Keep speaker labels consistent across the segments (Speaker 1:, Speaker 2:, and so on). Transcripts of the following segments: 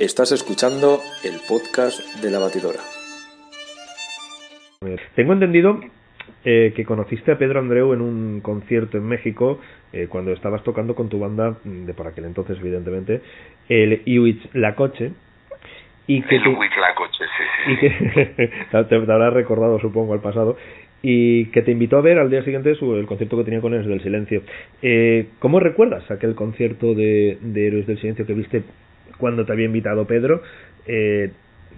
Speaker 1: Estás escuchando el podcast de La Batidora.
Speaker 2: Tengo entendido que conociste a Pedro Andreu en un concierto en México cuando estabas tocando con tu banda de por aquel entonces, evidentemente, el Huitlacoche. Y que
Speaker 3: Huitlacoche, sí.
Speaker 2: Y que te habrás recordado, supongo, al pasado. Y que te invitó a ver al día siguiente el concierto que tenía con Héroes del Silencio. ¿Cómo recuerdas aquel concierto de Héroes del Silencio que viste cuando te había invitado Pedro?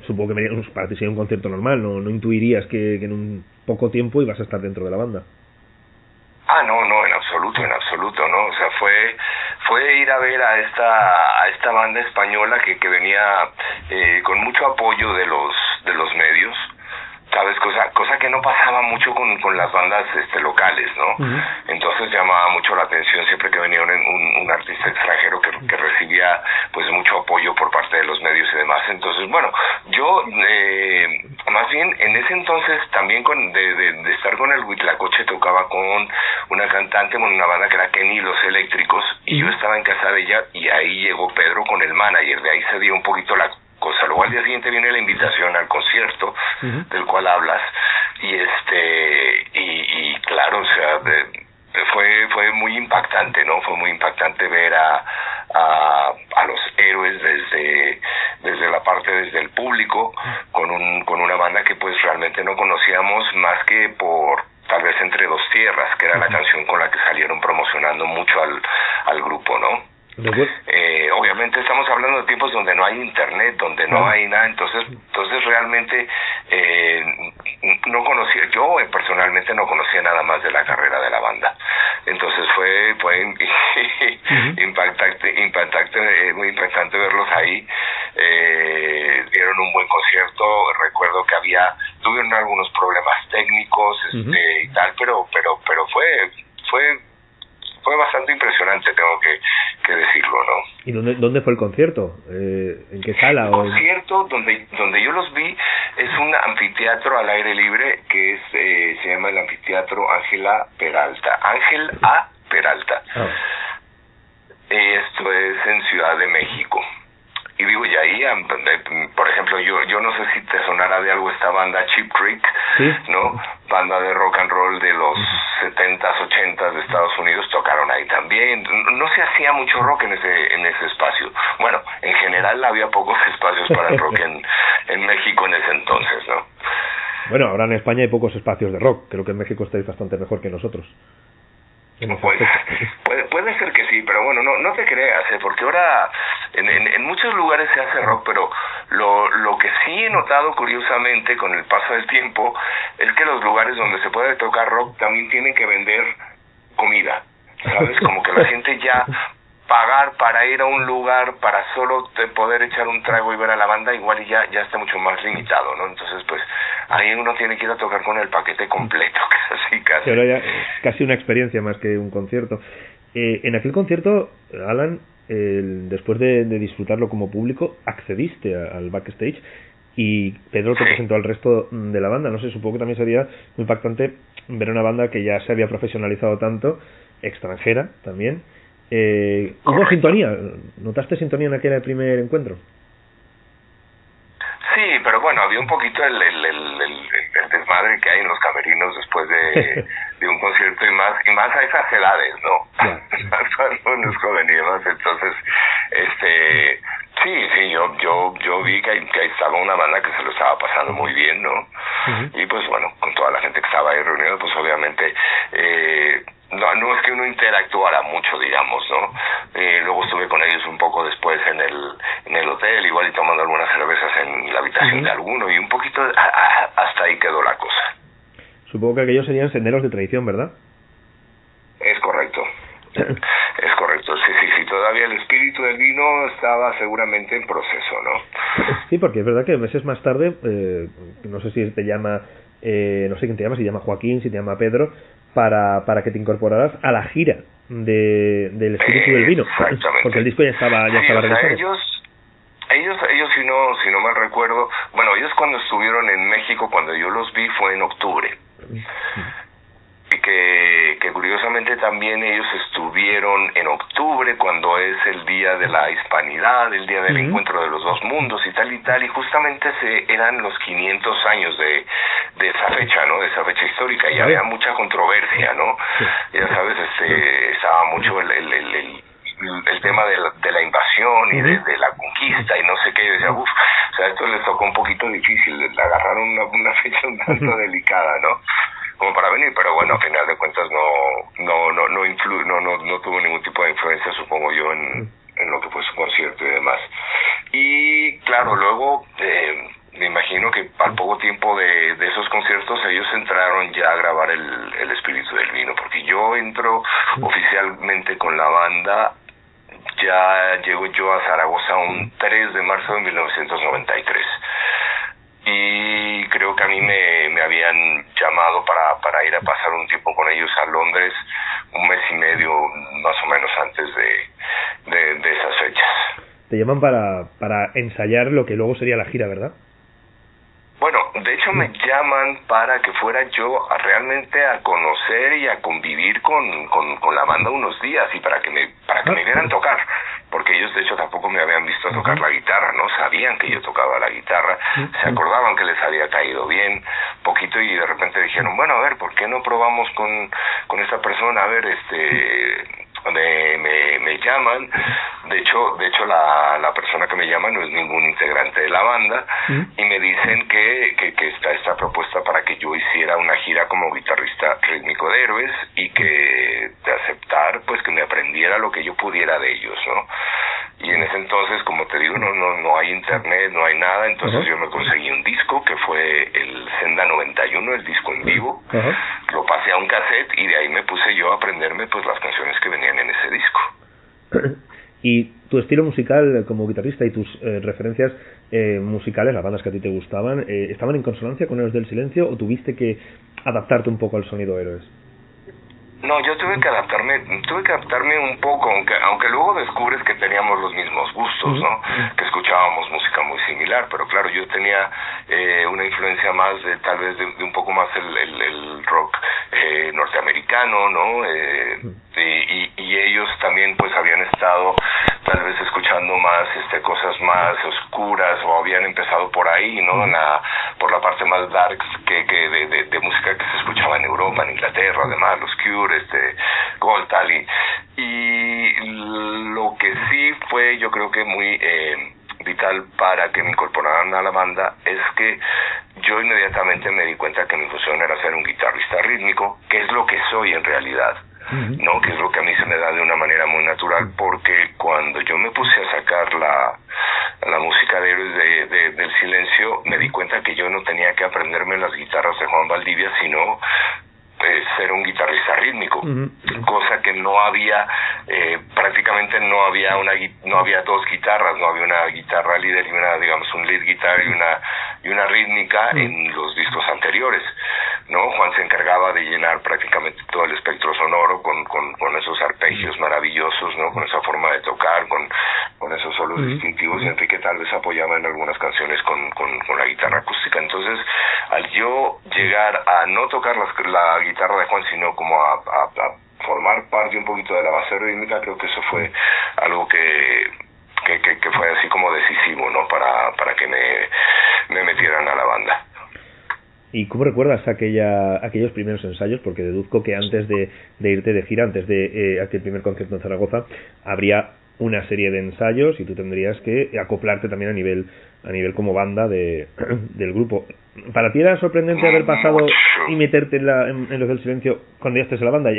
Speaker 2: Supongo que para ti sería un concierto normal, no intuirías que en un poco tiempo ibas a estar dentro de la banda.
Speaker 3: No, en absoluto, ¿no? O sea, fue ir a ver a esta banda española que venía con mucho apoyo de los medios. ¿Sabes? Cosa que no pasaba mucho con las bandas locales, ¿no? Uh-huh. Entonces llamaba mucho la atención siempre que venía un artista extranjero que recibía pues mucho apoyo por parte de los medios y demás. Entonces, bueno, yo más bien en ese entonces también de estar con el Huitlacoche tocaba con una cantante, con una banda que era Kenny y los Eléctricos, y yo estaba en casa de ella y ahí llegó Pedro con el manager, de ahí se dio un poquito la cosa. Luego al día siguiente viene la invitación al concierto del cual hablas y claro, o sea, fue muy impactante, ¿no? Fue muy impactante ver a los Héroes desde la parte desde el público con una banda que pues realmente no conocíamos más que por tal vez Entre Dos Tierras, que era la canción con la que salieron promocionando mucho al grupo, ¿no? Obviamente estamos hablando de tiempos donde no hay internet, donde no hay nada, entonces realmente no conocía, yo personalmente no conocía nada más de la carrera de la banda, entonces fue impactante, muy impactante verlos ahí. Dieron un buen concierto. Recuerdo que tuvieron algunos problemas técnicos y tal, pero fue bastante impresionante, tengo que decirlo, ¿no?
Speaker 2: ¿Y dónde fue el concierto? ¿En qué sala?
Speaker 3: El concierto donde yo los vi es un anfiteatro al aire libre que se llama el Anfiteatro Ángel A. Peralta. Esto es en Ciudad de México. Y digo, y ahí, por ejemplo, yo no sé si te sonará de algo esta banda Cheap Trick, ¿sí? ¿No? Banda de rock and roll de los 70s, 80s de Estados Unidos, tocaron ahí también. No se hacía mucho rock en ese espacio. Bueno, en general había pocos espacios para el rock en México en ese entonces, ¿no?
Speaker 2: Bueno, ahora en España hay pocos espacios de rock. Creo que en México estáis bastante mejor que nosotros.
Speaker 3: Pues, puede ser que sí, pero bueno, no te creas, porque ahora en muchos lugares se hace rock, pero lo que sí he notado curiosamente con el paso del tiempo es que los lugares donde se puede tocar rock también tienen que vender comida, ¿sabes? Como que la gente ya pagar para ir a un lugar para solo poder echar un trago y ver a la banda igual y ya está mucho más limitado, ¿no? Entonces pues ahí uno tiene que ir a tocar con el paquete completo, casi.
Speaker 2: Ahora ya casi una experiencia más que un concierto. En aquel concierto, Alan, después de disfrutarlo como público, accediste al backstage y Pedro te presentó al resto de la banda. No sé, supongo que también sería muy impactante ver una banda que ya se había profesionalizado tanto, extranjera también. ¿Hubo sintonía? ¿Notaste sintonía en aquel primer encuentro?
Speaker 3: Sí, pero bueno, había un poquito el desmadre que hay en los camerinos después de un concierto y más a esas edades, ¿no? Cuando uno es joven y demás, entonces, sí, yo vi que estaba una banda que se lo estaba pasando muy bien, ¿no? Y pues bueno, con toda la gente que estaba ahí reunida, pues obviamente, no es que uno interactuara mucho, digamos, ¿no? Luego estuve con ellos un poco después en el hotel, igual y tomando algunas cervezas en la habitación de alguno, y un poquito hasta ahí quedó la cosa.
Speaker 2: Supongo que aquellos serían senderos de tradición, ¿verdad?
Speaker 3: Es correcto. Sí, todavía el espíritu del vino estaba seguramente en proceso, ¿no?
Speaker 2: Sí, porque es verdad que meses más tarde, no sé si te llama, no sé quién te llama, si te llama Joaquín, si te llama Pedro, para que te incorporaras a la gira del espíritu del vino.
Speaker 3: Exactamente.
Speaker 2: Porque el disco ya estaba realizado.
Speaker 3: Ellos si no mal recuerdo, bueno, ellos cuando estuvieron en México, cuando yo los vi fue en octubre. Y que curiosamente también ellos estuvieron en octubre, cuando es el Día de la Hispanidad, el Día del Encuentro de los Dos Mundos y tal, y justamente eran los 500 años de esa fecha, ¿no? De esa fecha histórica, y había mucha controversia, ¿no? Ya sabes, estaba mucho el tema de la invasión y de la conquista y no sé qué. Yo decía, o sea, esto les tocó un poquito difícil, les agarraron una fecha un tanto delicada, ¿no? Como para venir, pero bueno, a final de cuentas no tuvo ningún tipo de influencia, supongo yo, en lo que fue su concierto y demás. Y claro, luego me imagino que al poco tiempo de esos conciertos ellos entraron ya a grabar el Espíritu del Vino, porque yo entro oficialmente con la banda, ya llego yo a Zaragoza un 3 de marzo de 1993. Y creo que a mí me habían llamado para ir a pasar un tiempo con ellos a Londres, un mes y medio más o menos antes de esas fechas.
Speaker 2: Te llaman para ensayar lo que luego sería la gira, ¿verdad?
Speaker 3: Bueno, de hecho me llaman para que fuera yo realmente a conocer y a convivir con la banda unos días, y para que me vieran tocar, porque ellos de hecho tampoco me habían visto tocar la guitarra, no sabían que yo tocaba la guitarra, se acordaban que les había caído bien poquito, y de repente dijeron, bueno, a ver, ¿por qué no probamos con esta persona? A ver, me llaman, de hecho la persona que me llama no es ningún integrante de la banda, y me dicen que está esta propuesta para que yo hiciera una gira como guitarrista rítmico de Héroes, y que de aceptar pues que me aprendiera lo que yo pudiera de ellos, ¿no? Y en ese entonces, como te digo, no hay internet, no hay nada, entonces yo me conseguí un disco que fue el Senda 91, el disco en vivo, lo pasé a un cassette, y de ahí me puse yo a aprenderme pues las canciones que venían en ese disco.
Speaker 2: Y tu estilo musical como guitarrista y tus referencias musicales, las bandas que a ti te gustaban, ¿estaban en consonancia con Héroes del Silencio o tuviste que adaptarte un poco al sonido Héroes?
Speaker 3: No, yo tuve que adaptarme un poco, aunque luego descubres que teníamos los mismos gustos, ¿no? Que escuchábamos música muy similar, pero claro, yo tenía una influencia más tal vez de un poco más el rock norteamericano, ¿no? Y ellos también pues habían estado tal vez escuchando más cosas más oscuras, o habían empezado por ahí, ¿no? Por la parte más dark de música que se escuchaba en Europa, en Inglaterra, además, los Cure, Gold, tal, y lo que sí fue, yo creo que muy vital para que me incorporaran a la banda, es que yo inmediatamente me di cuenta que mi función era ser un guitarrista rítmico, que es lo que soy en realidad, ¿no? Que es lo que a mí se me da de una manera muy natural, porque cuando yo me puse a sacar la música de Héroes del Silencio, me di cuenta que yo no tenía que aprenderme las guitarras de Juan Valdivia, sino ser un guitarrista rítmico, cosa que no había, prácticamente no había dos guitarras, no había una guitarra líder y un lead guitar y una rítmica en los discos anteriores, ¿no? Juan se encargaba de llenar prácticamente todo el espectro sonoro con esos arpegios maravillosos, ¿no? Con esa forma de tocar, con esos solos distintivos, y Enrique tal vez apoyaba en algunas canciones con la guitarra acústica. Entonces, al yo llegar a no tocar la guitarra de Juan, sino como a formar parte un poquito de la base rítmica, creo que eso fue algo que fue así como decisivo, ¿no? Para que me metieran a la banda.
Speaker 2: ¿Y cómo recuerdas aquellos primeros ensayos? Porque deduzco que antes de irte de gira, antes de aquel primer concierto en Zaragoza, habría una serie de ensayos y tú tendrías que acoplarte también a nivel como banda del grupo. ¿Para ti era sorprendente haber pasado y meterte en Los del Silencio cuando ya estés en la banda?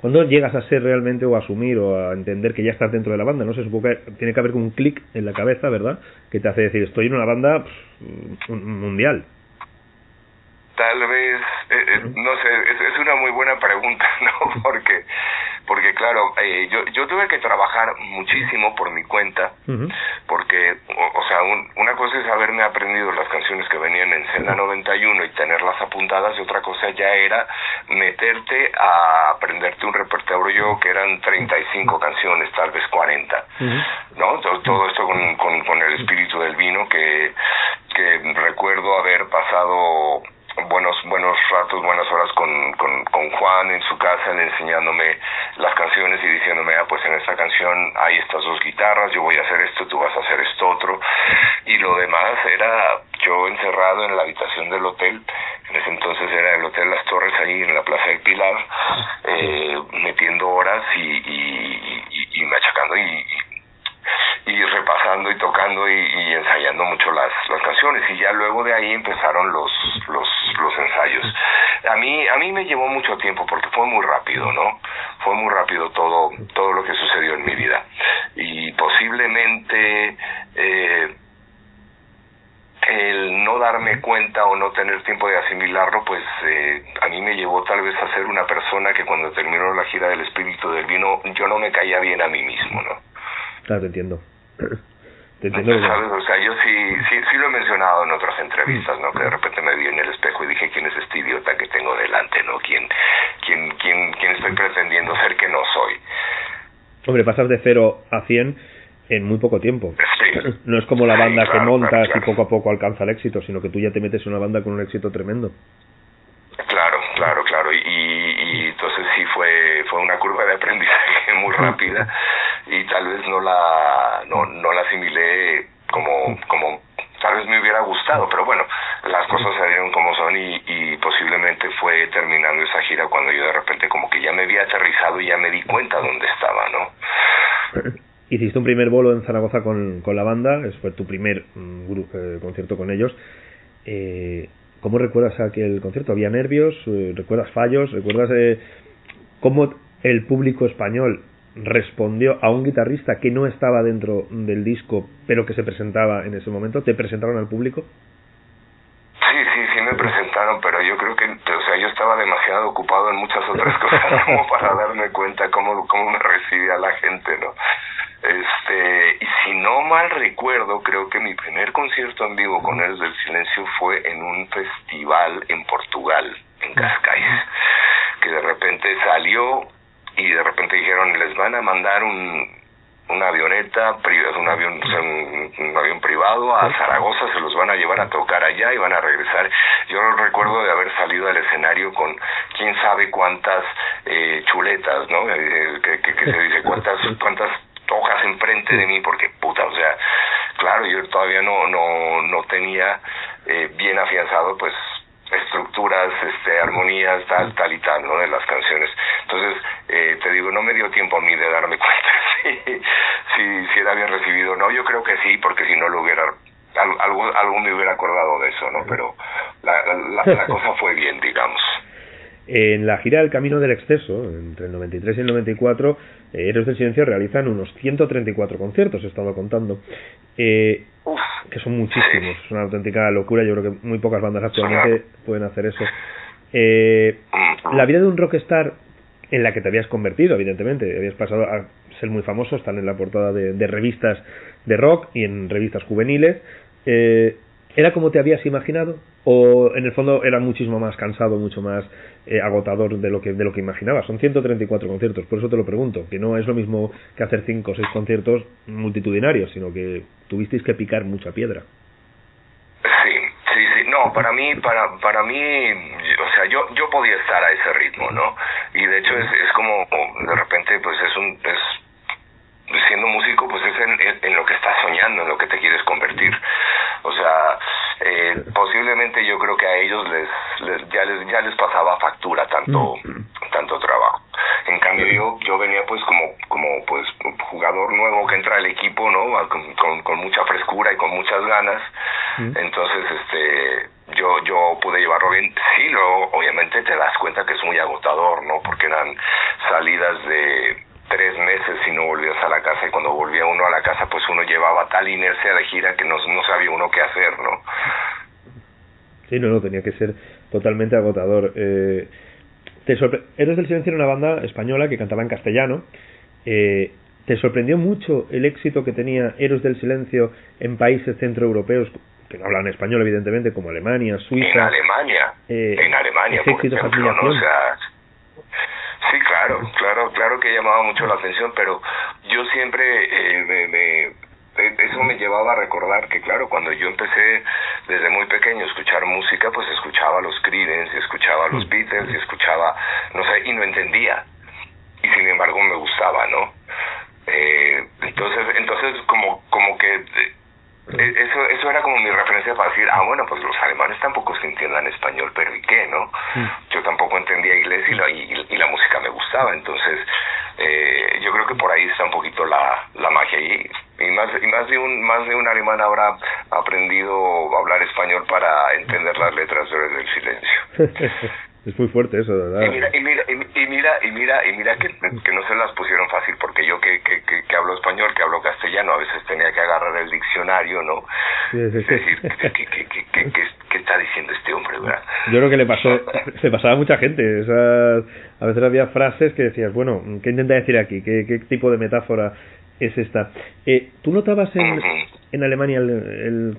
Speaker 2: ¿Cuándo llegas a ser realmente, o a asumir, o a entender que ya estás dentro de la banda? No sé, supongo que tiene que haber un clic en la cabeza, ¿verdad? Que te hace decir, estoy en una banda mundial.
Speaker 3: Tal vez, no sé, es una muy buena pregunta, ¿no? Porque claro, yo tuve que trabajar muchísimo por mi cuenta, porque, o sea, una cosa es haberme aprendido las canciones que venían en Senda 91 y tenerlas apuntadas, y otra cosa ya era meterte a aprenderte un repertorio que eran 35 canciones, tal vez 40, ¿no? Todo esto con el Espíritu del Vino, que recuerdo haber pasado buenos ratos, buenas horas con Juan en su casa, en el era yo encerrado en la habitación del hotel. En ese entonces era el Hotel Las Torres, ahí en la Plaza del Pilar, metiendo horas y machacando y repasando y tocando y ensayando mucho las canciones, y ya luego de ahí empezaron los ensayos. A mí me llevó mucho tiempo porque fue muy rápido, ¿no? Fue muy rápido todo lo que sucedió en mi vida, y posiblemente el no darme cuenta o no tener tiempo de asimilarlo, pues a mí me llevó tal vez a ser una persona que cuando terminó la gira del Espíritu del Vino yo no me caía bien a mí mismo, ¿no?
Speaker 2: Claro, te entiendo. Te entiendo.
Speaker 3: ¿Sabes? O sea, yo sí lo he mencionado en otras entrevistas, ¿no? Que de repente me vi en el espejo y dije, ¿quién es este idiota que tengo delante, no? ¿Quién estoy pretendiendo ser que no soy?
Speaker 2: Hombre, pasas de 0 a 100 en muy poco tiempo.
Speaker 3: Sí.
Speaker 2: No es como la banda que montas
Speaker 3: claro.
Speaker 2: Y poco a poco alcanza el éxito, sino que tú ya te metes en una banda con un éxito tremendo.
Speaker 3: Claro. Y entonces sí fue una curva de aprendizaje muy rápida, y tal vez no la asimilé como tal vez me hubiera gustado, pero bueno, las cosas salieron como son, y posiblemente fue terminando esa gira cuando yo de repente como que ya me había aterrizado y ya me di cuenta dónde estaba, ¿no?
Speaker 2: Hiciste un primer bolo en Zaragoza con la banda, fue tu primer concierto con ellos. ¿Cómo recuerdas aquel concierto? ¿Había nervios? ¿Recuerdas fallos? ¿Recuerdas cómo el público español respondió a un guitarrista que no estaba dentro del disco, pero que se presentaba en ese momento? ¿Te presentaron al público?
Speaker 3: Sí me presentaron, pero yo creo que, o sea, yo estaba demasiado ocupado en muchas otras cosas como para darme cuenta cómo me recibía la gente, ¿no? Y si no mal recuerdo, creo que mi primer concierto en vivo con Héroes del Silencio fue en un festival en Portugal, en Cascais, que de repente salió y de repente dijeron, les van a mandar una avioneta, un avión privado a Zaragoza, se los van a llevar a tocar allá y van a regresar. Yo recuerdo de haber salido al escenario con quién sabe cuántas chuletas, ¿no? Que se dice cuántas hojas enfrente de mí, porque puta, o sea, claro, yo todavía no tenía bien afianzado pues estructuras, armonías, tal y tal, ¿no? De las canciones. Entonces, te digo, no me dio tiempo a mí de darme cuenta si era bien recibido o no. Yo creo que sí, porque si no lo hubiera, algo me hubiera acordado de eso, ¿no? Pero la cosa fue bien, digamos.
Speaker 2: En la gira del Camino del Exceso, entre el 93 y el 94, Héroes del Silencio realizan unos 134 conciertos, he estado contando, que son muchísimos, es una auténtica locura. Yo creo que muy pocas bandas actualmente pueden hacer eso. La vida de un rockstar en la que te habías convertido, evidentemente, habías pasado a ser muy famoso, estar en la portada de revistas de rock y en revistas juveniles. ¿Era como te habías imaginado? ¿O en el fondo era muchísimo más cansado, mucho más agotador de lo que imaginabas? Son 134 conciertos, por eso te lo pregunto, que no es lo mismo que hacer 5 o 6 conciertos multitudinarios, sino que tuvisteis que picar mucha piedra.
Speaker 3: Sí, no, para mí, o sea, yo podía estar a ese ritmo, ¿no? Y de hecho es como, de repente, pues siendo músico, pues es en lo que estás soñando, en lo que te quieres convertir. O sea, posiblemente yo creo que a ellos ya les pasaba factura tanto trabajo. En cambio yo venía pues como pues jugador nuevo que entra al equipo, ¿no? Con mucha frescura y con muchas ganas. Entonces yo pude llevarlo bien. Sí, obviamente te das cuenta que es muy agotador, ¿no? Porque eran salidas de 3 meses y no volvías a la casa, y cuando volvía uno a la casa pues uno llevaba tal inercia de gira que no sabía uno qué hacer, ¿no?
Speaker 2: Sí, no, tenía que ser totalmente agotador. Héroes del Silencio era una banda española que cantaba en castellano. ¿Te sorprendió mucho el éxito que tenía Héroes del Silencio en países centroeuropeos que no hablan español, evidentemente, como Alemania, Suiza?
Speaker 3: En Alemania, por ejemplo, ¿no? O sea, sí, claro que llamaba mucho la atención, pero yo siempre eso me llevaba a recordar que, claro, cuando yo empecé desde muy pequeño a escuchar música, pues escuchaba a los Creedence, y escuchaba a los Beatles, y escuchaba, no sé, y no entendía, y sin embargo me gustaba, ¿no? Entonces como que eso era como mi referencia para decir, bueno, pues los alemanes tampoco es que entiendan español, pero ¿y qué, no? Yo tampoco entendía inglés y la música me gustaba, entonces yo creo que por ahí está un poquito la magia y más de un alemán habrá aprendido a hablar español para entender las letras del silencio.
Speaker 2: Es muy fuerte eso, ¿verdad?
Speaker 3: Y mira que no se las pusieron fácil, porque yo que hablo español, que hablo castellano, a veces tenía que agarrar el diccionario, ¿no?
Speaker 2: Sí.
Speaker 3: Es decir, ¿qué está diciendo este hombre, verdad?
Speaker 2: Yo creo que le pasaba a mucha gente. A veces había frases que decías, bueno, ¿qué intenta decir aquí? ¿Qué tipo de metáfora es esta? ¿Tú notabas en Alemania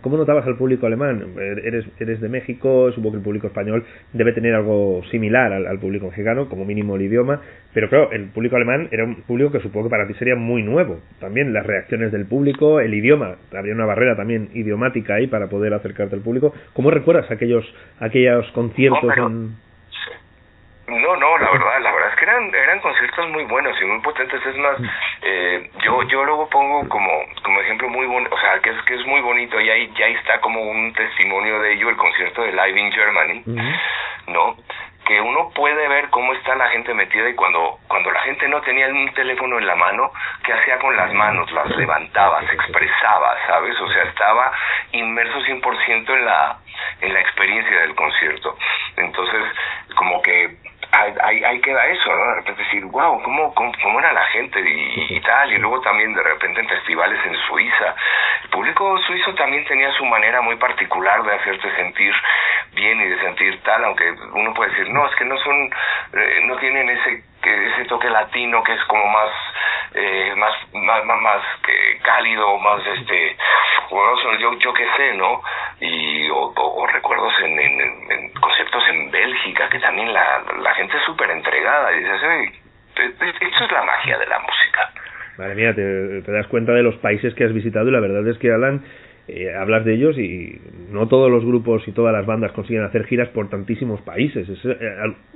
Speaker 2: cómo notabas al público alemán? Eres de México, supongo que el público español debe tener algo similar al público mexicano, como mínimo el idioma, pero claro, el público alemán era un público que supongo que para ti sería muy nuevo. También las reacciones del público, el idioma, había una barrera también idiomática ahí para poder acercarte al público. ¿Cómo recuerdas aquellos conciertos?
Speaker 3: No, la verdad es que eran conciertos muy buenos y muy potentes. Es más, yo luego pongo como ejemplo muy bonito, o sea, que es muy bonito, y ahí ya está como un testimonio de ello, el concierto de Live in Germany, ¿no? Que uno puede ver cómo está la gente metida, y cuando la gente no tenía un teléfono en la mano, ¿qué hacía con las manos? Las levantaba, se expresaba, ¿sabes? O sea, estaba inmerso 100% en la experiencia del concierto. Entonces, como que ahí queda eso, ¿no? De repente decir, wow, ¿cómo era la gente y tal? Y luego también de repente en festivales en Suiza, el público suizo también tenía su manera muy particular de hacerte sentir bien y de sentir tal, aunque uno puede decir, no, es que no tienen ese toque latino que es como más cálido, más bueno, yo qué sé, ¿no? O recuerdos en conciertos en Bélgica, que también la gente es súper entregada, y dices, esto es la magia de la música.
Speaker 2: Madre mía, te das cuenta de los países que has visitado, y la verdad es que, Alan, hablas de ellos y no todos los grupos y todas las bandas consiguen hacer giras por tantísimos países. Es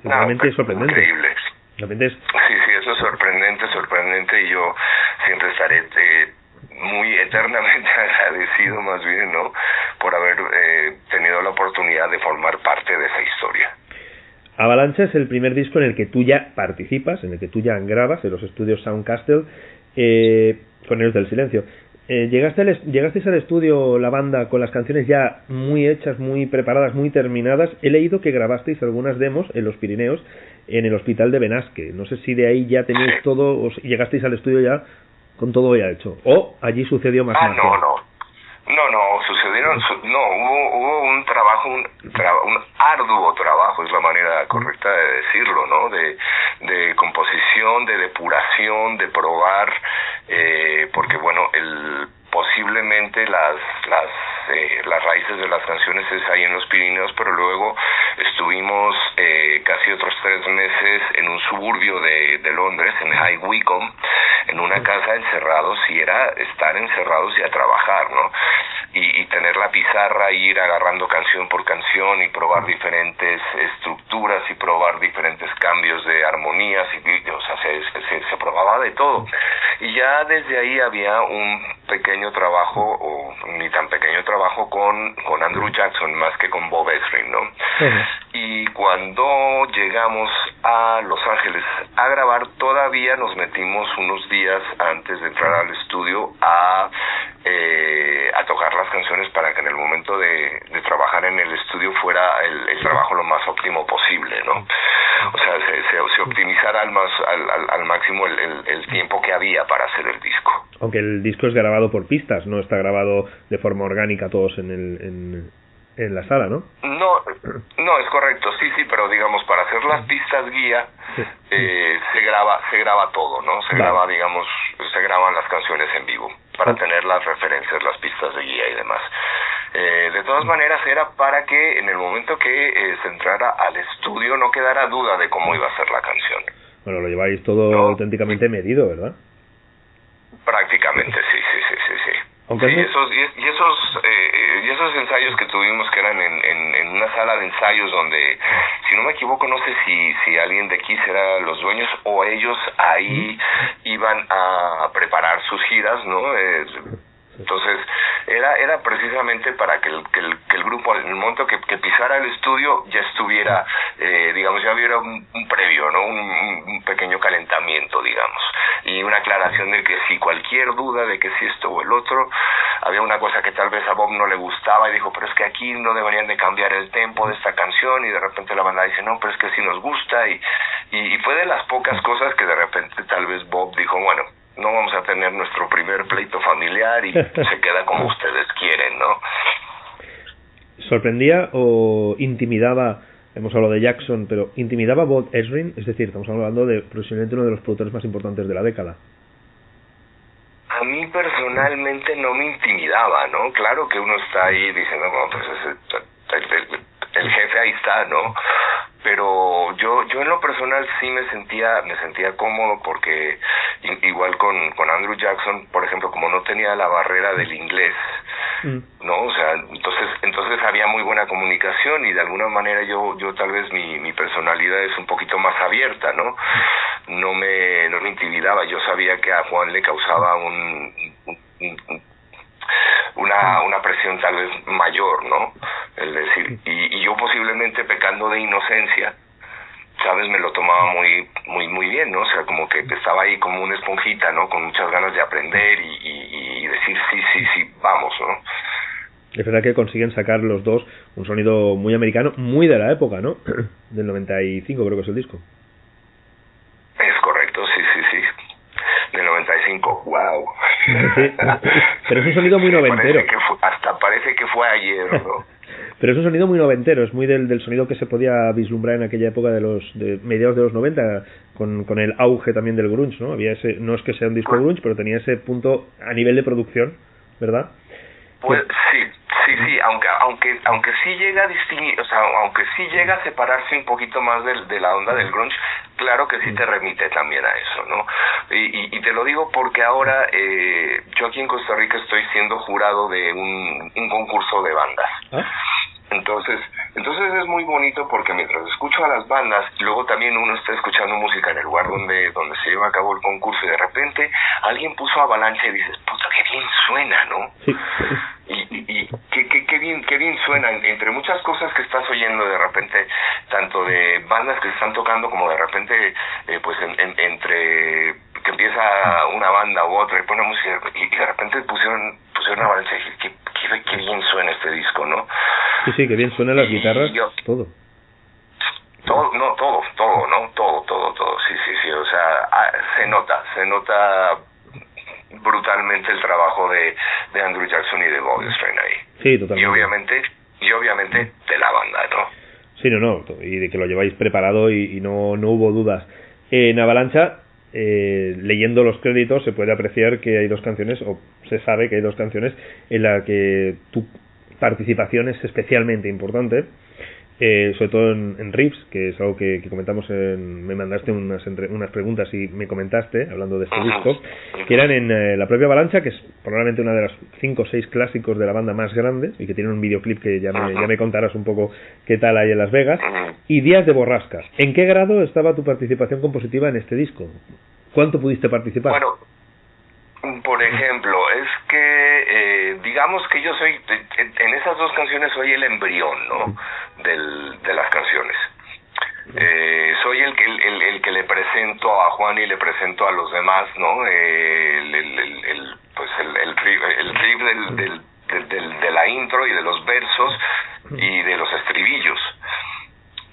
Speaker 2: realmente sorprendente.
Speaker 3: Increíble.
Speaker 2: Realmente es...
Speaker 3: Sí, eso es sorprendente, y yo siempre estaré muy eternamente agradecido, más bien, ¿no?, por haber tenido la oportunidad de formar parte de esa historia.
Speaker 2: Avalancha es el primer disco en el que tú ya participas, en el que tú ya grabas en los estudios Soundcastle, con Ellos del Silencio. ¿Llegasteis al estudio, la banda, con las canciones ya muy hechas, muy preparadas, muy terminadas? He leído que grabasteis algunas demos en los Pirineos, en el hospital de Benasque. No sé si de ahí ya tenéis todo, o llegasteis al estudio ya con todo ya hecho, o allí sucedió más magia.
Speaker 3: Hubo un trabajo, un arduo trabajo, es la manera correcta de decirlo, ¿no? De composición, de depuración, de probar, porque bueno, posiblemente las raíces de las canciones es ahí en los Pirineos, pero luego estuvimos casi otros 3 meses en un suburbio de Londres, en High Wycombe, en una casa encerrados, y era estar encerrados y a trabajar, ¿no? Y tener la pizarra, ir agarrando canción por canción y probar diferentes estructuras y probar diferentes cambios de armonías, o sea, se probaba de todo. Y ya desde ahí había un pequeño trabajo, o ni tan pequeño trabajo, con Andrew Jackson, más que con Bob Ezrin, ¿no? Y cuando llegamos a Los Ángeles a grabar, todavía nos metimos unos días antes de entrar al estudio a tocar las canciones, para que en el momento de trabajar en el estudio fuera el trabajo lo más óptimo posible, ¿no? O sea, se optimizara al máximo el tiempo que había para hacer el disco.
Speaker 2: Aunque el disco es grabado por pistas, no está grabado de forma orgánica todos en la sala, ¿no?
Speaker 3: No, es correcto, sí, pero digamos, para hacer las pistas guía, se graba todo, ¿no? Se graban las canciones en vivo, para tener las referencias, las pistas de guía y demás. De todas maneras, era para que en el momento que se entrara al estudio no quedara duda de cómo iba a ser la canción.
Speaker 2: Bueno, lo lleváis todo auténticamente medido, ¿verdad?
Speaker 3: Prácticamente, sí.
Speaker 2: Aunque
Speaker 3: y esos ensayos que tuvimos, que eran en una sala de ensayos donde, si no me equivoco, no sé si alguien de Kiss era los dueños o ellos ahí iban a preparar sus giras, ¿no? Entonces era precisamente para que el grupo, en el momento que pisara el estudio, ya estuviera, digamos, ya hubiera un previo, ¿no? Un pequeño calentamiento, digamos, y una aclaración de que si cualquier duda de que si esto o el otro, había una cosa que tal vez a Bob no le gustaba y dijo, pero es que aquí no deberían de cambiar el tempo de esta canción, y de repente la banda dice, no, pero es que sí nos gusta, y fue de las pocas cosas que de repente tal vez Bob dijo, bueno, no vamos a tener nuestro primer pleito familiar y se queda como ustedes quieren, ¿no?
Speaker 2: ¿Sorprendía o intimidaba, hemos hablado de Jackson, pero intimidaba a Bob Ezrin? Es decir, estamos hablando de posiblemente uno de los productores más importantes de la década.
Speaker 3: A mí personalmente no me intimidaba, ¿no? Claro que uno está ahí diciendo, bueno, pues el jefe ahí está, ¿no? Pero yo en lo personal sí me sentía cómodo, porque igual con Andrew Jackson, por ejemplo, como no tenía la barrera del inglés, ¿no? O sea, entonces había muy buena comunicación, y de alguna manera yo tal vez mi personalidad es un poquito más abierta, ¿no? No me intimidaba. Yo sabía que a Juan le causaba una presión tal vez mayor, ¿no? Es decir, y yo posiblemente pecando de inocencia, ¿sabes? Me lo tomaba muy bien, ¿no? O sea, como que estaba ahí como una esponjita, ¿no? Con muchas ganas de aprender y decir sí, vamos, ¿no?
Speaker 2: Es verdad que consiguen sacar los dos un sonido muy americano, muy de la época, ¿no? Del 95 creo que es el disco.
Speaker 3: Es correcto, sí. Del 95, wow.
Speaker 2: Sí, pero es un sonido muy noventero.
Speaker 3: Parece que fue ayer, ¿no?
Speaker 2: Pero es un sonido muy noventero, es muy del sonido que se podía vislumbrar en aquella época de mediados de los 90, con el auge también del grunge, ¿no? Había no es que sea un disco grunge, pero tenía ese punto a nivel de producción, ¿verdad?
Speaker 3: Pues sí, aunque sí llega a distinguir, o sea, aunque sí llega a separarse un poquito más de la onda del grunge, claro que sí te remite también a eso, ¿no? Y te lo digo porque ahora yo aquí en Costa Rica estoy siendo jurado de un concurso de bandas. Entonces es muy bonito, porque mientras escucho a las bandas, luego también uno está escuchando música en el lugar donde se lleva a cabo el concurso, y de repente alguien puso Avalancha y dices, puta, qué bien suena, ¿no?
Speaker 2: Sí.
Speaker 3: Y qué bien suena, entre muchas cosas que estás oyendo de repente, tanto de bandas que están tocando como de repente, pues entre que empieza una banda u otra y pone música, y de repente pusieron Avalancha, y dije, qué bien suena este disco, ¿no?
Speaker 2: Sí, que bien suenan las guitarras, todo.
Speaker 3: Todo, ¿no? Todo, sí, o sea, se nota brutalmente el trabajo de Andrew Jackson y de Bob Ezrin ahí.
Speaker 2: Sí, totalmente.
Speaker 3: Y obviamente de la banda, ¿no?
Speaker 2: Sí, no, y de que lo lleváis preparado y no hubo dudas. En Avalancha, leyendo los créditos, se puede apreciar que hay dos canciones, o se sabe que hay dos canciones en las que tu participación es especialmente importante, sobre todo en riffs, que es algo que comentamos me mandaste unas preguntas y me comentaste, hablando de este disco, que eran en la propia Avalancha, que es probablemente una de las 5 o 6 clásicos de la banda más grandes, y que tiene un videoclip que ya me contarás un poco qué tal hay en Las Vegas, y Días de Borrasca. ¿En qué grado estaba tu participación compositiva en este disco? ¿Cuánto pudiste participar?
Speaker 3: Bueno, por ejemplo, es que digamos que yo soy, en esas dos canciones soy el embrión, ¿no? De las canciones. Soy el que le presento a Juan y le presento a los demás, ¿no? El riff de la intro y de los versos y de los estribillos,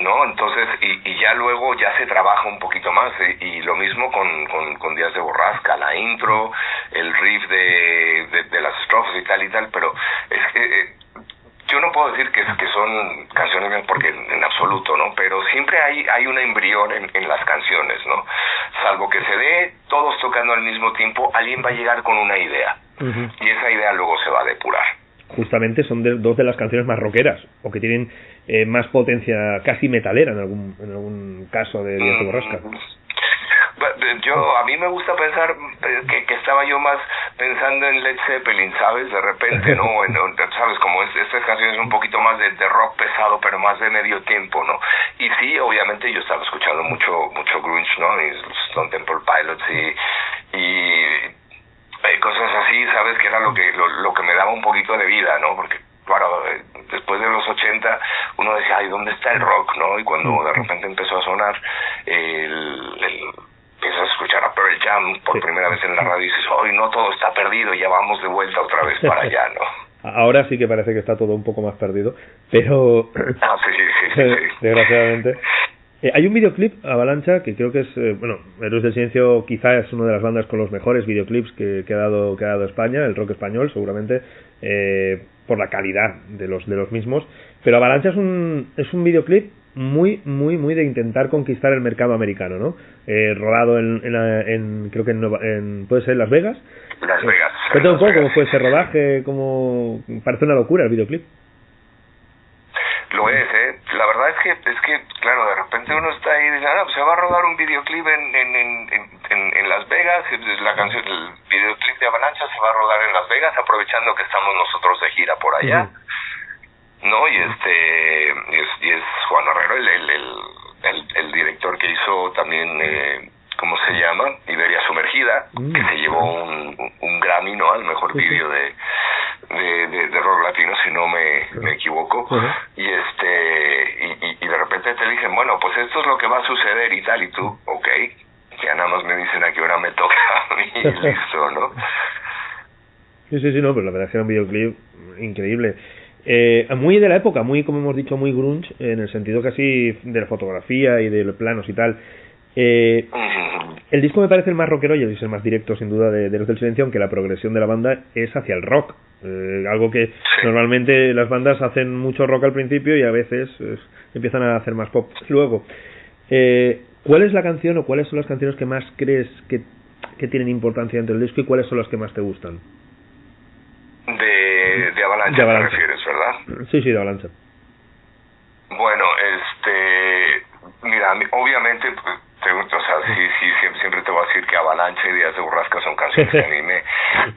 Speaker 3: ¿no? Entonces, y ya luego ya se trabaja un poquito más, y lo mismo con Días de Borrasca, la intro, el riff de las estrofas y tal, pero es que yo no puedo decir que son canciones, porque en absoluto, ¿no? Pero siempre hay una embrión en las canciones, ¿no? Salvo que se dé todos tocando al mismo tiempo, alguien va a llegar con una idea, y esa idea luego se va a depurar.
Speaker 2: Justamente son dos de las canciones más rockeras, o que tienen más potencia casi metalera en algún caso de Días de Borrasca.
Speaker 3: A mí me gusta pensar que estaba yo más pensando en Led Zeppelin, ¿sabes? De repente, ¿no? ¿Sabes? Como estas canciones un poquito más de rock pesado, pero más de medio tiempo, ¿no? Y sí, obviamente yo estaba escuchando mucho grunge, ¿no? Y Stone Temple Pilots cosas así, sabes, que era lo que me daba un poquito de vida, ¿no? Porque claro, después de los 80 uno decía, ay, ¿dónde está el rock, no? Y cuando de repente empezó a sonar empiezas a escuchar a Pearl Jam por primera vez en la radio y dices, ay, no todo está perdido, ya vamos de vuelta otra vez para allá, ¿no?
Speaker 2: Ahora sí que parece que está todo un poco más perdido, pero
Speaker 3: sí.
Speaker 2: desgraciadamente. Hay un videoclip, Avalancha, que creo que es, Héroes del Silencio quizá es una de las bandas con los mejores videoclips que ha dado España, el rock español, seguramente, por la calidad de los mismos. Pero Avalancha es un videoclip muy de intentar conquistar el mercado americano, ¿no? Rodado creo que puede ser Las Vegas.
Speaker 3: Las Vegas.
Speaker 2: Cuéntame un poco cómo fue ese rodaje, parece una locura el videoclip.
Speaker 3: Lo es, la verdad es que claro, de repente uno está ahí y dice, pues se va a rodar un videoclip en Las Vegas, el videoclip de Avalancha se va a rodar en Las Vegas, aprovechando que estamos nosotros de gira por allá, ¿no? Y es Juan Herrero, el director que hizo también, ¿cómo se llama? Iberia Sumergida, que se llevó un Grammy, ¿no? Al mejor vídeo de rock latino, si no me equivoco. Y de repente te dicen, bueno, pues esto es lo que va a suceder y tal, y tú, ok, ya nada más me dicen a qué hora me toca a mí y listo, ¿no?
Speaker 2: Sí, no, pero la verdad es que era un videoclip increíble. Muy de la época, muy, como hemos dicho, muy grunge, en el sentido casi de la fotografía y de los planos y tal. El disco me parece el más rockero y es el más directo, sin duda, de Héroes del Silencio, aunque la progresión de la banda es hacia el rock, algo que normalmente las bandas hacen mucho rock al principio y a veces empiezan a hacer más pop luego. ¿Cuál es la canción o cuáles son las canciones que más crees que tienen importancia dentro del disco y cuáles son las que más te gustan?
Speaker 3: De Avalancha te refieres, ¿verdad?
Speaker 2: Sí, de Avalancha.
Speaker 3: Bueno, mira, obviamente, o sea, sí, siempre te voy a decir que Avalancha y Días de Borrasca son canciones que a mí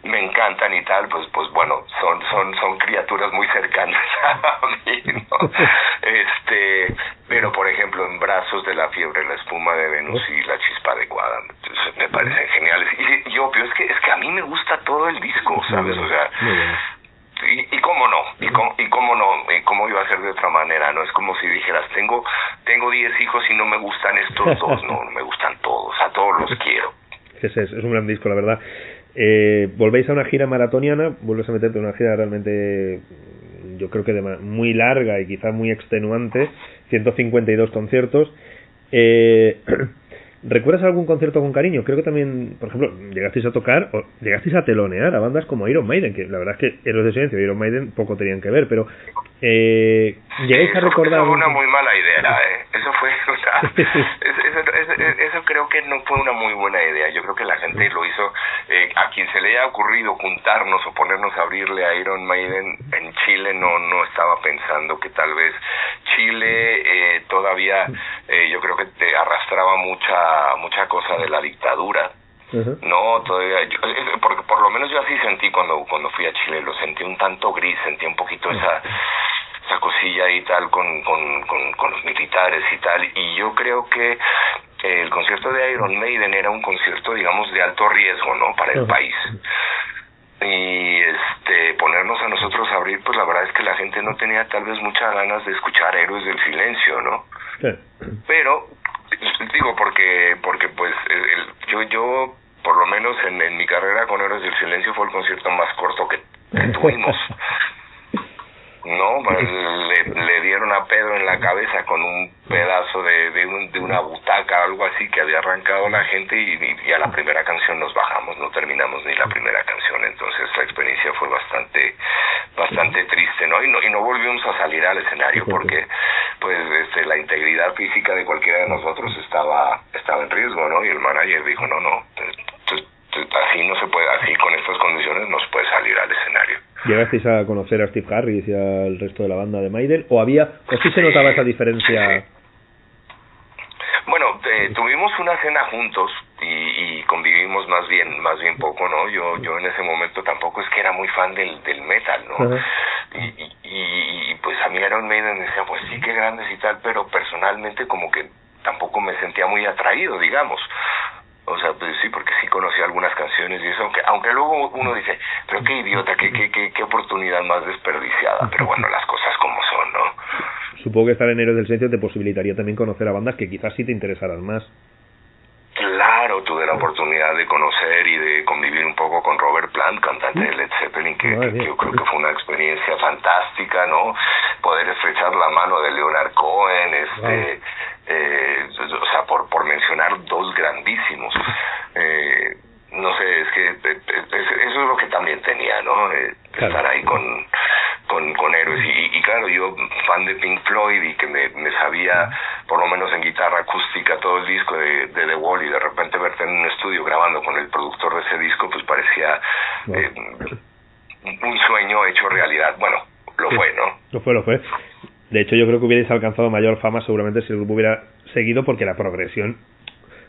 Speaker 3: me encantan y tal, pues bueno, son criaturas muy cercanas a mí, ¿no? Pero por ejemplo, En Brazos de la Fiebre, La Espuma de Venus y La Chispa Adecuada me parecen geniales. Y obvio, es que a mí me gusta todo el disco, ¿sabes? O sea, y cómo no, y cómo iba a ser de otra manera, ¿no? Es como si dijeras, tengo 10 hijos y no me gustan estos dos, no me gustan todos, a todos los quiero.
Speaker 2: Es un gran disco, la verdad. Volvéis a una gira maratoniana, vuelves a meterte en una gira realmente, yo creo que muy larga y quizá muy extenuante, 152 conciertos. ¿Recuerdas algún concierto con cariño? Creo que también, por ejemplo, llegasteis a telonear a bandas como Iron Maiden, que la verdad es que Héroes del Silencio y Iron Maiden poco tenían que ver, pero llegáis a recordar...
Speaker 3: Eso fue una muy mala idea, Eso fue... O sea, eso creo que no fue una muy buena idea. Yo creo que la gente lo hizo... a quien se le haya ocurrido juntarnos o ponernos a abrirle a Iron Maiden en Chile no estaba pensando que tal vez Chile todavía yo creo que te arrastraba mucha cosa de la dictadura. No, todavía porque por lo menos yo así sentí cuando fui a Chile, lo sentí un tanto gris, sentí un poquito esa cosilla y tal con los militares y tal, y yo creo que el concierto de Iron Maiden era un concierto, digamos, de alto riesgo, ¿no? Para el país. Y ponernos a nosotros a abrir, pues la verdad es que la gente no tenía tal vez muchas ganas de escuchar Héroes del Silencio, ¿no? Pero digo porque pues yo por lo menos en mi carrera con Héroes del Silencio fue el concierto más corto que tuvimos. No, le dieron a Pedro en la cabeza con un pedazo de una butaca, algo así que había arrancado la gente y a la primera canción nos bajamos, no terminamos ni la primera canción, entonces la experiencia fue bastante triste, ¿no? Y no volvimos a salir al escenario porque pues la integridad física de cualquiera de nosotros estaba en riesgo, ¿no? Y el manager dijo, no, así no se puede, así con estas condiciones no se puede salir al escenario.
Speaker 2: ¿Llegasteis a conocer a Steve Harris y al resto de la banda de Maiden? ¿O sí se notaba esa diferencia?
Speaker 3: Sí. Bueno, tuvimos una cena juntos y convivimos más bien poco, ¿no? Yo en ese momento tampoco es que era muy fan del metal, ¿no? Y pues a mí Iron Maiden decía, pues sí, qué grandes y tal, pero personalmente como que tampoco me sentía muy atraído, digamos. O sea, pues sí, porque sí conocí algunas canciones y eso, aunque luego uno dice, pero qué idiota, qué oportunidad más desperdiciada, pero bueno, las cosas como son, ¿no?
Speaker 2: Supongo que estar en Héroes del Silencio te posibilitaría también conocer a bandas que quizás sí te interesaran más.
Speaker 3: Claro, tuve la oportunidad de conocer y de convivir un poco con Robert Plant, cantante de Led Zeppelin, que yo creo que fue una experiencia fantástica, ¿no? Poder estrechar la mano de Leonard Cohen, o sea, por mencionar dos grandísimos. No sé, es que eso es lo que también tenía, ¿no? Estar ahí con héroes y claro, yo fan de Pink Floyd y que me sabía por lo menos en guitarra acústica todo el disco de The Wall, y de repente verte en un estudio grabando con el productor de ese disco, pues parecía un sueño hecho realidad. Bueno, lo fue, ¿no?
Speaker 2: Lo fue. De hecho, yo creo que hubierais alcanzado mayor fama seguramente si el grupo hubiera seguido, porque la progresión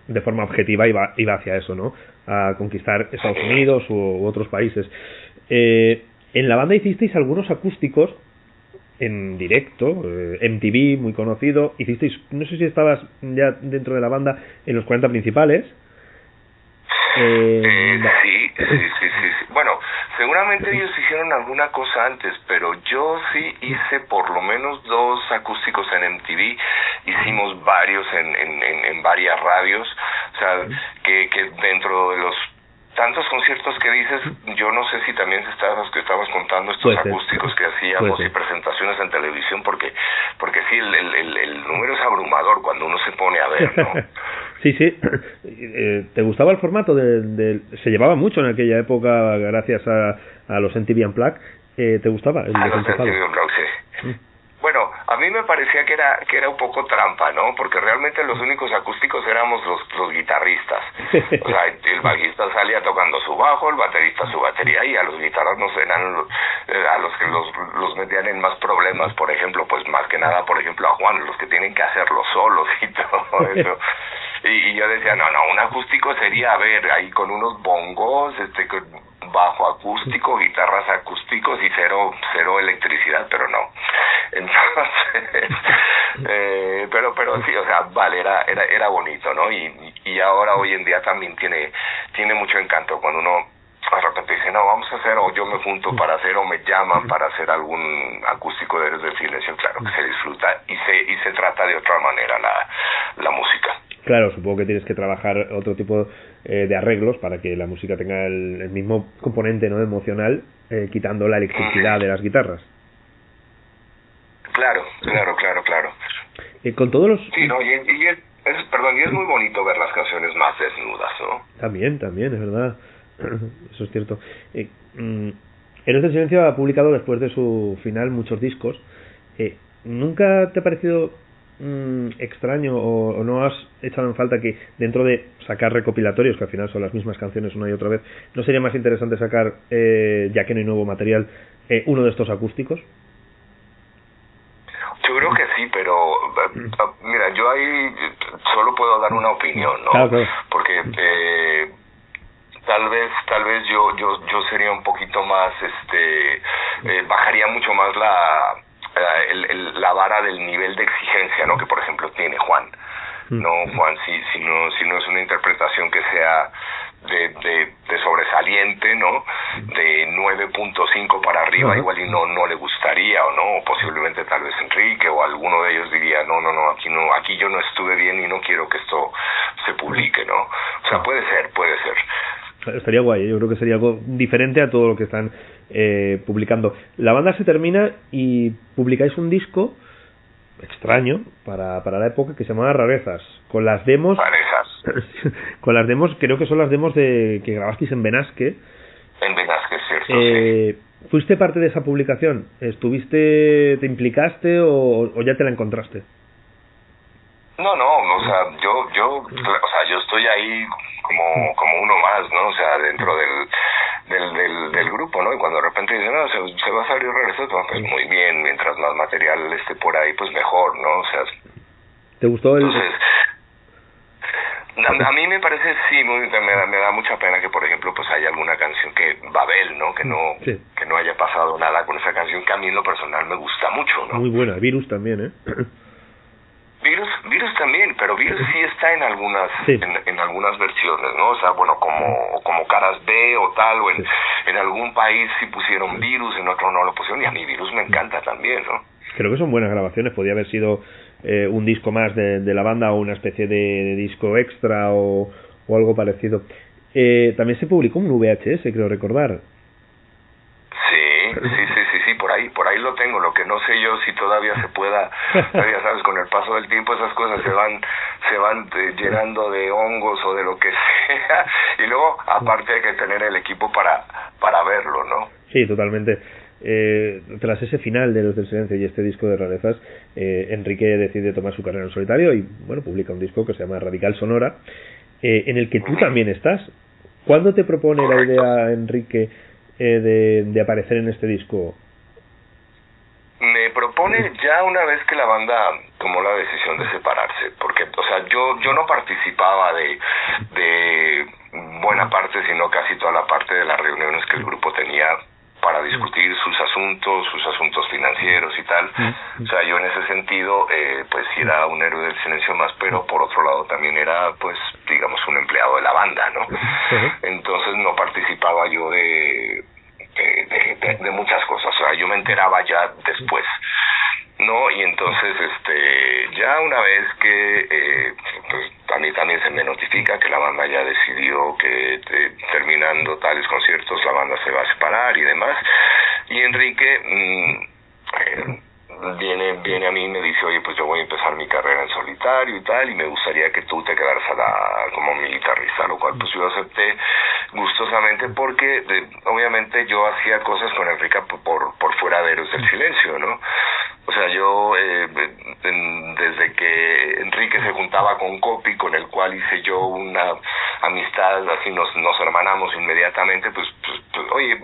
Speaker 2: de forma objetiva iba hacia eso, ¿no? A conquistar Estados Unidos u otros países. En la banda hicisteis algunos acústicos en directo, MTV, muy conocido. Hicisteis, no sé si estabas ya dentro de la banda en los 40 principales.
Speaker 3: Sí. Bueno, seguramente ellos hicieron alguna cosa antes, pero yo sí hice por lo menos 2 acústicos en MTV. Hicimos varios en varias radios. O sea, que dentro de los tantos conciertos que dices, yo no sé si también estabas contando estos acústicos que hacíamos y presentaciones en televisión, porque sí, el número es abrumador cuando uno se pone a ver, ¿no?
Speaker 2: Sí. ¿Te gustaba el formato? Se llevaba mucho en aquella época gracias a los MTV Unplugged. ¿Te gustaba?
Speaker 3: A los MTV Unplugged, sí. Bueno, a mí me parecía que era un poco trampa, ¿no? Porque realmente los únicos acústicos éramos los guitarristas. O sea, el bajista salía tocando su bajo, el baterista su batería, y a los guitarras eran a los que los metían en más problemas, por ejemplo, pues más que nada, por ejemplo, a Juan, los que tienen que hacerlo solos y todo eso. Y yo decía, no, un acústico sería, a ver, ahí con unos bongos, con bajo acústico, guitarras acústicos y cero electricidad, pero no. Entonces, pero sí, o sea, vale, era bonito, ¿no? Y ahora hoy en día también tiene mucho encanto cuando uno de repente dice, no, vamos a hacer, o yo me junto para hacer, o me llaman para hacer algún acústico de Héroes del Silencio. Claro que se disfruta y se trata de otra manera la música.
Speaker 2: Claro, supongo que tienes que trabajar otro tipo de arreglos para que la música tenga el mismo componente, ¿no?, emocional, quitando la electricidad de las guitarras.
Speaker 3: Claro.
Speaker 2: Con todos los...
Speaker 3: Sí, no, y es muy bonito ver las canciones más desnudas, ¿no?
Speaker 2: También, es verdad. Eso es cierto. Héroes del Silencio ha publicado después de su final muchos discos. ¿Nunca te ha parecido extraño o no has echado en falta que dentro de sacar recopilatorios, que al final son las mismas canciones una y otra vez, no sería más interesante sacar, ya que no hay nuevo material, uno de estos acústicos?
Speaker 3: Yo creo que sí, pero mira, yo ahí solo puedo dar una opinión, ¿no?
Speaker 2: Claro.
Speaker 3: Porque tal vez yo sería un poquito más, bajaría mucho más la vara del nivel de exigencia, ¿no?, que por ejemplo tiene Juan. No, Juan, si no es una interpretación que sea de sobresaliente, ¿no?, de 9.5 para arriba, igual y no le gustaría, o no, o posiblemente tal vez Enrique o alguno de ellos diría, no, aquí yo no estuve bien y no quiero que esto se publique, ¿no? O sea, puede ser.
Speaker 2: Estaría guay, yo creo que sería algo diferente a todo lo que están publicando. La banda se termina y publicáis un disco extraño para la época que se llamaba Rarezas, con las demos. Con las demos, creo que son las demos que grabasteis en Benasque.
Speaker 3: En Benasque, cierto, sí.
Speaker 2: ¿Fuiste parte de esa publicación? ¿Te implicaste o ya te la encontraste?
Speaker 3: No, o sea, yo estoy ahí como uno más, ¿no? O sea, dentro del grupo, ¿no? Y cuando de repente dicen, no, se va a salir Rarezas, pues muy bien, mientras más material esté por ahí, pues mejor, ¿no? O sea,
Speaker 2: ¿te gustó el...?
Speaker 3: Entonces, a mí me parece, sí, me da mucha pena que, por ejemplo, pues haya alguna canción que Babel, ¿no? Que no haya pasado nada con esa canción, que a mí en lo personal me gusta mucho, ¿no?
Speaker 2: Muy buena, Virus también, ¿eh?
Speaker 3: Virus Virus también, pero Virus sí está en algunas en algunas versiones, ¿no? O sea, bueno, como Caras B o tal, o en algún país sí pusieron Virus, en otro no lo pusieron, y a mí Virus me encanta también, ¿no?
Speaker 2: Creo que son buenas grabaciones, podría haber sido un disco más de la banda o una especie de disco extra o algo parecido. También se publicó un VHS, creo recordar.
Speaker 3: Sí, por ahí lo tengo. Lo que no sé yo si todavía se pueda, ya sabes, con el paso del tiempo esas cosas se van llenando de hongos o de lo que sea, y luego aparte hay que tener el equipo para verlo, ¿no?
Speaker 2: Sí, totalmente. Tras ese final de Los del Silencio y este disco de rarezas, Enrique decide tomar su carrera en solitario y bueno, publica un disco que se llama Radical Sonora, en el que tú también estás. ¿Cuándo te propone la idea, Enrique, de aparecer en este disco?
Speaker 3: Me propone ya una vez que la banda tomó la decisión de separarse, porque, o sea, yo no participaba de buena parte, sino casi toda la parte de las reuniones que el grupo tenía para discutir sus asuntos financieros y tal. O sea, yo en ese sentido, pues sí era un héroe del silencio más, pero por otro lado también era, pues, digamos, un empleado de la banda, ¿no? Entonces no participaba yo de muchas cosas, o sea, yo me enteraba ya después, ¿no? Y entonces, ya una vez que, pues, a mí también se me notifica que la banda ya decidió que terminando tales conciertos la banda se va a separar y demás, y Enrique viene a mí y me dice, oye, pues yo voy a empezar mi carrera en solitario y tal, y me gustaría que tú te quedaras como mi guitarrista, lo cual pues yo acepté gustosamente porque obviamente yo hacía cosas con Enrique por fuera de Héroes del Silencio, ¿no? O sea, yo desde que Enrique se juntaba con Copy, con el cual hice yo una amistad, así nos hermanamos inmediatamente, pues oye,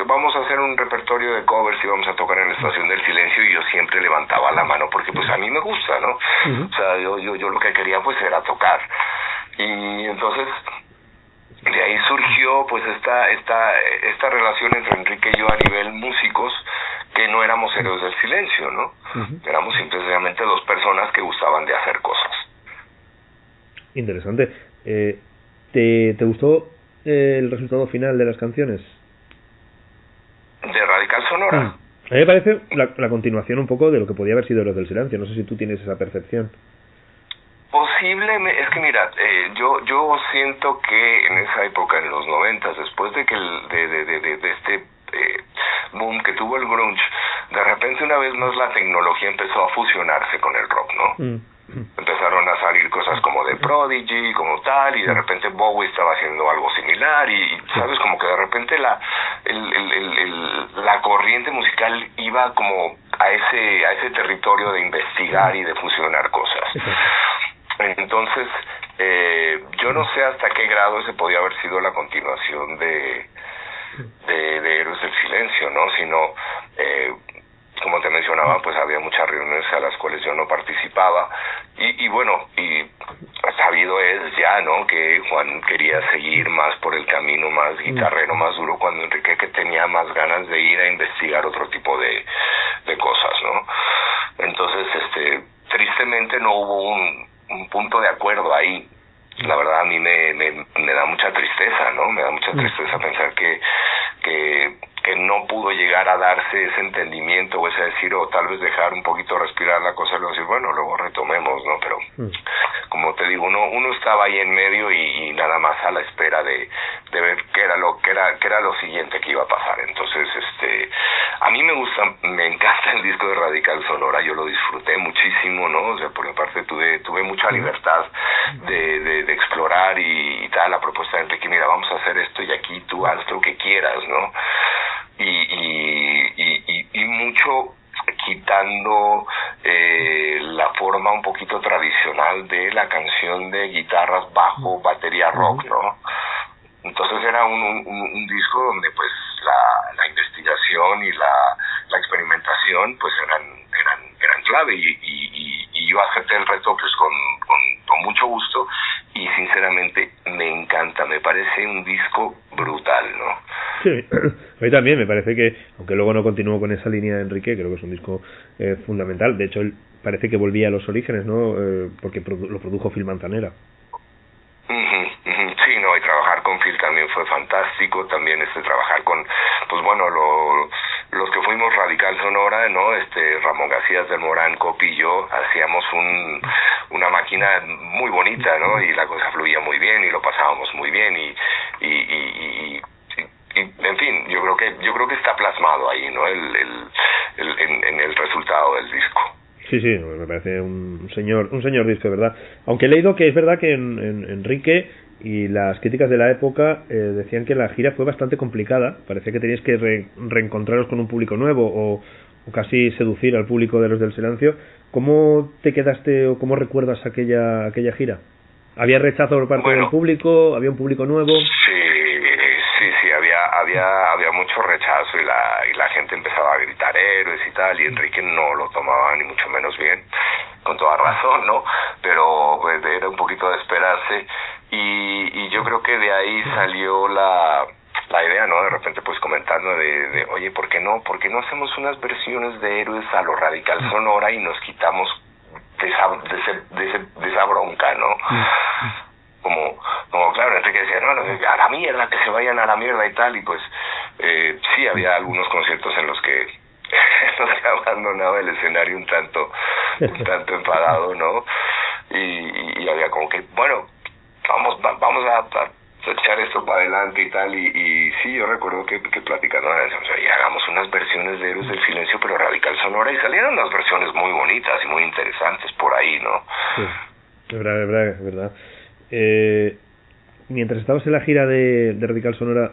Speaker 3: vamos a hacer un repertorio de covers y vamos a tocar en la Estación del Silencio, y yo siempre levantaba la mano porque pues a mí me gusta, ¿no? O sea, yo lo que quería pues era tocar. Y entonces de ahí surgió pues esta relación entre Enrique y yo a nivel músicos, que no éramos Héroes del Silencio, ¿no? Éramos simplemente dos personas que gustaban de hacer cosas.
Speaker 2: Interesante. ¿Te gustó el resultado final de las canciones?
Speaker 3: ¿De Radical Sonora?
Speaker 2: A mí me parece la continuación un poco de lo que podía haber sido Héroes del Silencio. No sé si tú tienes esa percepción.
Speaker 3: Posiblemente, es que mira, yo siento que en esa época, en los 90, después de que de este boom que tuvo el grunge, de repente una vez más la tecnología empezó a fusionarse con el rock, ¿no? Empezaron a salir cosas como The Prodigy, como tal, y de repente Bowie estaba haciendo algo similar, y sabes, como que de repente la corriente musical iba como a ese territorio de investigar y de fusionar cosas. Entonces, yo no sé hasta qué grado ese podía haber sido la continuación de Héroes del Silencio, ¿no? Sino, como te mencionaba, pues había muchas reuniones a las cuales yo no participaba, y bueno, y sabido es ya, ¿no?, que Juan quería seguir más por el camino más guitarrero, más duro, cuando Enrique que tenía más ganas de ir a investigar otro tipo de cosas, ¿no? Entonces, tristemente no hubo un punto de acuerdo ahí. La verdad a mí me da mucha tristeza, ¿no? Me da mucha tristeza pensar que no pudo llegar a darse ese entendimiento, o ese decir, o tal vez dejar un poquito respirar la cosa y luego decir, bueno, luego retomemos, ¿no? Pero como te digo, uno estaba ahí en medio y nada más a la espera de ver qué era lo siguiente que iba a pasar. Entonces, a mí me encanta el disco de Radical Sonora, yo lo disfruté muchísimo, ¿no? O sea, por mi parte tuve mucha libertad de explorar y tal, la propuesta de Enrique, mira, vamos a hacer esto y aquí tú haz lo que quieras, ¿no? Y mucho quitando la forma un poquito tradicional de la canción de guitarras, bajo, batería, rock, ¿no? Entonces era un disco donde pues la investigación y la experimentación pues eran clave, y yo acepté el reto pues con mucho gusto, y sinceramente me encanta, me parece un disco brutal, ¿no?
Speaker 2: Sí, a mí también me parece que, aunque luego no continúo con esa línea de Enrique, creo que es un disco fundamental. De hecho, parece que volvía a los orígenes, ¿no? Porque lo produjo Phil Manzanera.
Speaker 3: Sí, no, y trabajar con Phil también fue fantástico, también trabajar con, pues bueno, los que fuimos Radical Sonora, ¿no? Ramón García del Morán, Copi y yo hacíamos una máquina muy bonita, ¿no? Y la cosa fluía muy bien y lo pasábamos muy bien y en fin, yo creo que está plasmado ahí, ¿no? En el resultado del disco.
Speaker 2: Sí, me parece un señor disco, de verdad. Aunque he leído que es verdad que en Enrique y las críticas de la época decían que la gira fue bastante complicada. Parecía que teníais que reencontraros con un público nuevo o casi seducir al público de Los del Silencio. ¿Cómo te quedaste o cómo recuerdas aquella gira? ¿Había rechazo por parte del público? ¿Había un público nuevo?
Speaker 3: Sí, había mucho rechazo y la gente empezaba a gritar héroes y tal, y Enrique no lo tomaba ni mucho menos bien, con toda razón, ¿no? Pero pues era un poquito de esperarse y yo creo que de ahí salió la idea, ¿no? De repente pues comentando de oye, ¿por qué no hacemos unas versiones de héroes a lo Radical Sonora y nos quitamos de esa bronca, ¿no? Como claro, Enrique decía, no, a la mierda, que se vayan a la mierda y tal, y pues sí, había algunos conciertos en los que abandonaba el escenario un tanto enfadado, ¿no? Y había como que, bueno, vamos a echar esto para adelante y tal, y sí, yo recuerdo que platicando, y hagamos unas versiones de Héroes del Silencio, pero Radical Sonora, y salieron unas versiones muy bonitas y muy interesantes por ahí, ¿no?
Speaker 2: Sí, es verdad. Mientras estabas en la gira de Radical Sonora,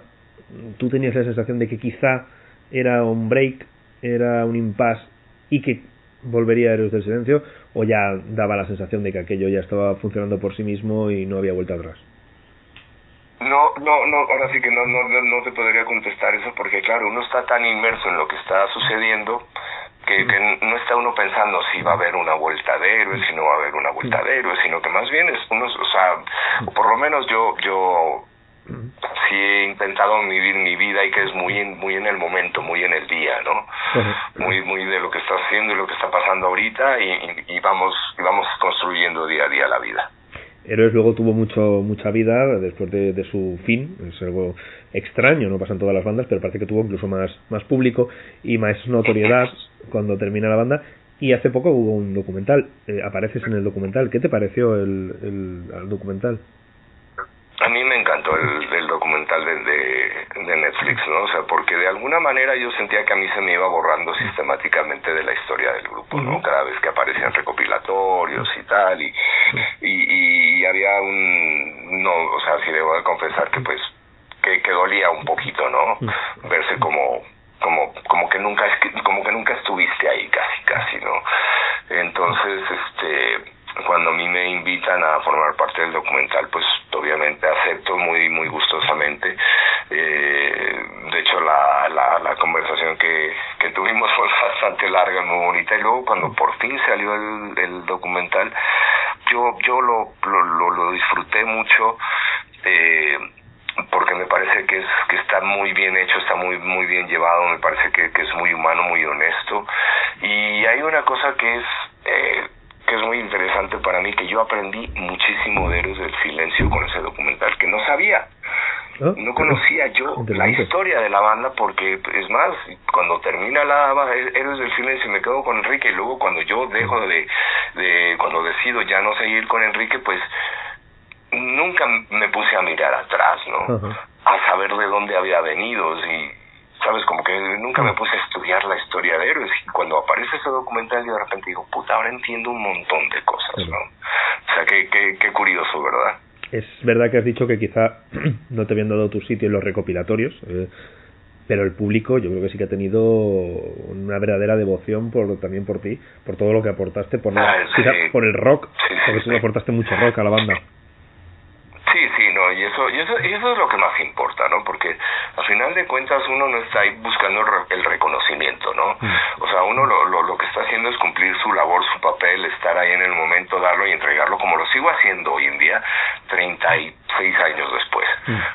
Speaker 2: ¿tú tenías la sensación de que quizá era un break, era un impasse y que volvería a Héroes del Silencio, o ya daba la sensación de que aquello ya estaba funcionando por sí mismo y no había vuelta atrás?
Speaker 3: No, ahora sí que no te podría contestar eso, porque claro, uno está tan inmerso en lo que está sucediendo que no está uno pensando si va a haber una vuelta de héroes, si no va a haber una vuelta de héroes, sino que más bien es uno, o sea, por lo menos yo sí he intentado vivir mi vida y que es muy en el momento, muy en el día, ¿no? Muy de lo que está haciendo y lo que está pasando ahorita y vamos construyendo día a día la vida.
Speaker 2: Héroes luego tuvo mucha vida después de su fin, es algo extraño, no pasa en todas las bandas, pero parece que tuvo incluso más público y más notoriedad cuando termina la banda. Y hace poco hubo un documental, apareces en el documental. ¿Qué te pareció el documental?
Speaker 3: A mí me encantó el documental de Netflix, ¿no? O sea, porque de alguna manera yo sentía que a mí se me iba borrando sistemáticamente de la historia del grupo, ¿no? Cada vez que aparecían recopilatorios y tal, y había o sea, sí debo de confesar que pues, que dolía un poquito, ¿no? Verse como que nunca estuviste ahí casi, ¿no? Entonces, cuando a mí me invitan a formar parte del documental, pues obviamente acepto muy muy gustosamente. De hecho la conversación que tuvimos fue bastante larga, muy bonita, y luego cuando por fin salió el documental, yo lo disfruté mucho, porque me parece que está muy bien hecho, está muy muy bien llevado, me parece que es muy humano, muy honesto, y hay una cosa que es muy interesante para mí, que yo aprendí muchísimo de Héroes del Silencio con ese documental, que no sabía, no conocía yo la historia de la banda, porque es más, cuando termina Héroes del Silencio me quedo con Enrique, y luego cuando yo dejo cuando decido ya no seguir con Enrique, pues nunca me puse a mirar atrás, ¿no? A saber de dónde había venido, y sabes, como que nunca me puse a estudiar la historia de Héroes, y cuando aparece ese documental yo de repente digo, puta, ahora entiendo un montón de cosas, ¿no? O sea, qué curioso, ¿verdad?
Speaker 2: Es verdad que has dicho que quizá no te habían dado tu sitio en los recopilatorios, pero el público yo creo que sí que ha tenido una verdadera devoción también por ti, por todo lo que aportaste, por el rock, porque tú aportaste mucho rock a la banda.
Speaker 3: Sí, no, y eso es lo que más importa, ¿no? Porque al final de cuentas uno no está ahí buscando el reconocimiento, ¿no? O sea, uno lo que está haciendo es cumplir su labor, su papel, estar ahí en el momento, darlo y entregarlo, como lo sigo haciendo hoy en día, 36 años después.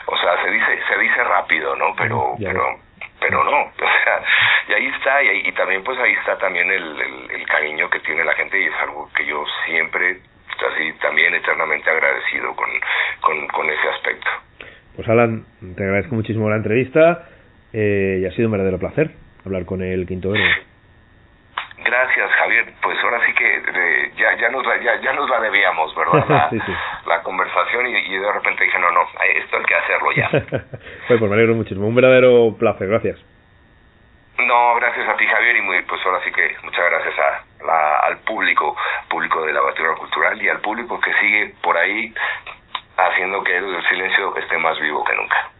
Speaker 3: O sea, se dice rápido, ¿no? Pero no, o sea, y ahí está, y también pues ahí está también el cariño que tiene la gente, y es algo que yo siempre, así también eternamente agradecido con ese aspecto.
Speaker 2: Pues Alan, te agradezco muchísimo la entrevista, y ha sido un verdadero placer hablar con el Quinto Héroe.
Speaker 3: Gracias, Javier. Pues ahora sí que ya nos la debíamos, ¿verdad?
Speaker 2: Sí.
Speaker 3: La conversación, y de repente dije, no, esto hay que hacerlo ya.
Speaker 2: Pues me alegro muchísimo, un verdadero placer, gracias.
Speaker 3: No, gracias a ti, Javier, y pues ahora sí que muchas gracias al público de la Batidora Cultural, y al público que sigue por ahí haciendo que el silencio esté más vivo que nunca.